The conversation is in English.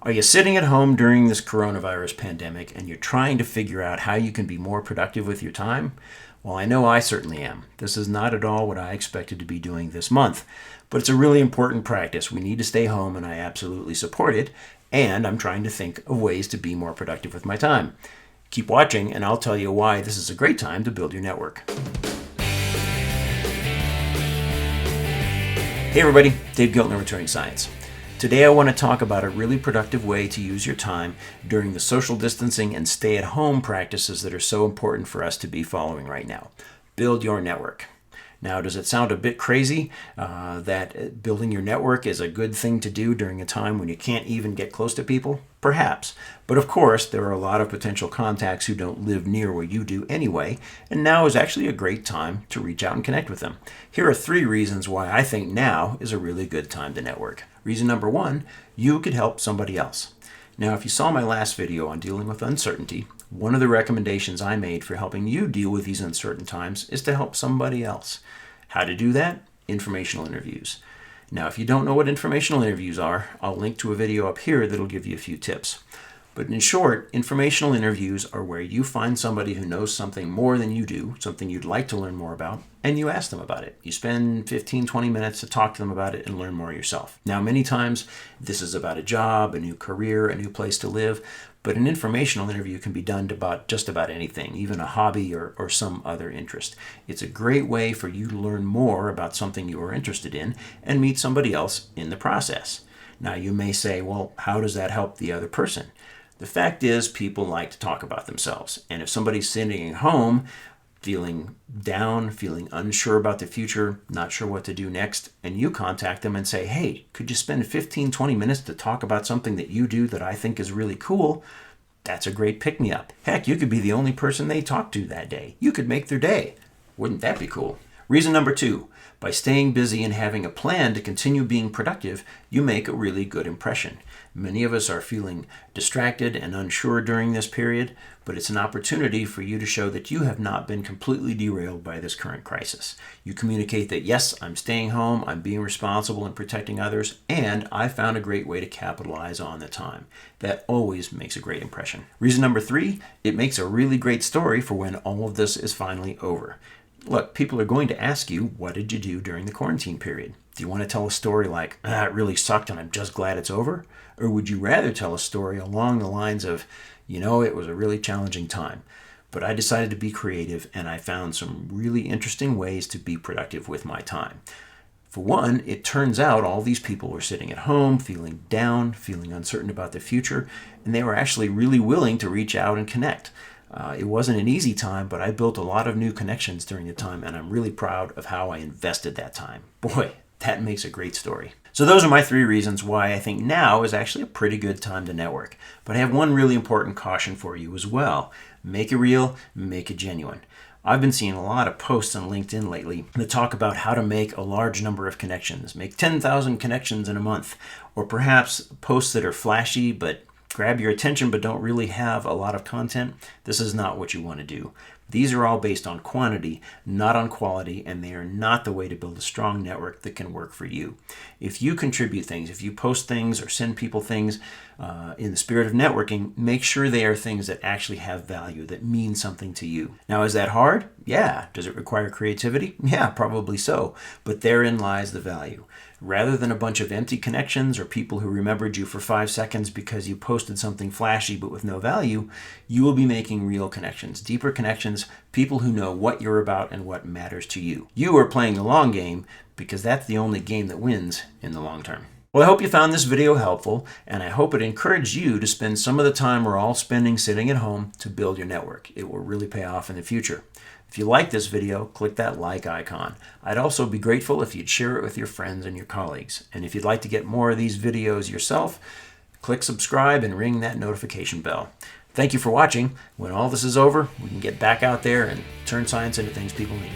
Are you sitting at home during this coronavirus pandemic and you're trying to figure out how you can be more productive with your time? Well, I know I certainly am. This is not at all what I expected to be doing this month, but it's a really important practice. We need to stay home and I absolutely support it, and I'm trying to think of ways to be more productive with my time. Keep watching and I'll tell you why this is a great time to build your network. Hey everybody, Dave Giltner with TurningScience. Today I want to talk about a really productive way to use your time during the social distancing and stay-at-home practices that are so important for us to be following right now. Build your network. Now, does it sound a bit crazy that building your network is a good thing to do during a time when you can't even get close to people? Perhaps. But of course, there are a lot of potential contacts who don't live near where you do anyway, and now is actually a great time to reach out and connect with them. Here are 3 reasons why I think now is a really good time to network. Reason number 1, you could help somebody else. Now, if you saw my last video on dealing with uncertainty, one of the recommendations I made for helping you deal with these uncertain times is to help somebody else. How to do that? Informational interviews. Now, if you don't know what informational interviews are, I'll link to a video up here that'll give you a few tips. But in short, informational interviews are where you find somebody who knows something more than you do, something you'd like to learn more about, and you ask them about it. You spend 15-20 minutes to talk to them about it and learn more yourself. Now, many times this is about a job, a new career, a new place to live, but an informational interview can be done about just about anything, even a hobby or some other interest. It's a great way for you to learn more about something you are interested in and meet somebody else in the process. Now, you may say, well, how does that help the other person? The fact is, people like to talk about themselves. And if somebody's sitting at home feeling down, feeling unsure about the future, not sure what to do next, and you contact them and say, hey, could you spend 15-20 minutes to talk about something that you do that I think is really cool? That's a great pick-me-up. Heck, you could be the only person they talk to that day. You could make their day. Wouldn't that be cool? Reason number 2, by staying busy and having a plan to continue being productive, you make a really good impression. Many of us are feeling distracted and unsure during this period, but it's an opportunity for you to show that you have not been completely derailed by this current crisis. You communicate that, yes, I'm staying home, I'm being responsible and protecting others, and I found a great way to capitalize on the time. That always makes a great impression. Reason number 3, it makes a really great story for when all of this is finally over. Look, people are going to ask you, what did you do during the quarantine period? Do you want to tell a story like, it really sucked and I'm just glad it's over? Or would you rather tell a story along the lines of, it was a really challenging time, but I decided to be creative and I found some really interesting ways to be productive with my time. For one, it turns out all these people were sitting at home, feeling down, feeling uncertain about the future, and they were actually really willing to reach out and connect. It wasn't an easy time, but I built a lot of new connections during the time, and I'm really proud of how I invested that time. Boy, that makes a great story. So those are my 3 reasons why I think now is actually a pretty good time to network. But I have one really important caution for you as well. Make it real, make it genuine. I've been seeing a lot of posts on LinkedIn lately that talk about how to make a large number of connections, make 10,000 connections in a month, or perhaps posts that are flashy but grab your attention but don't really have a lot of content. This is not what you want to do. These are all based on quantity, not on quality, and they are not the way to build a strong network that can work for you. If you contribute things, if you post things or send people things in the spirit of networking, make sure they are things that actually have value, that mean something to you. Now, is that hard? Yeah. Does it require creativity? Yeah, probably so. But therein lies the value. Rather than a bunch of empty connections or people who remembered you for 5 seconds because you posted something flashy but with no value, you will be making real connections, deeper connections, people who know what you're about and what matters to you. You are playing the long game because that's the only game that wins in the long term. Well, I hope you found this video helpful, and I hope it encouraged you to spend some of the time we're all spending sitting at home to build your network. It will really pay off in the future. If you like this video, click that like icon. I'd also be grateful if you'd share it with your friends and your colleagues. And if you'd like to get more of these videos yourself, click subscribe and ring that notification bell. Thank you for watching. When all this is over, we can get back out there and turn science into things people need.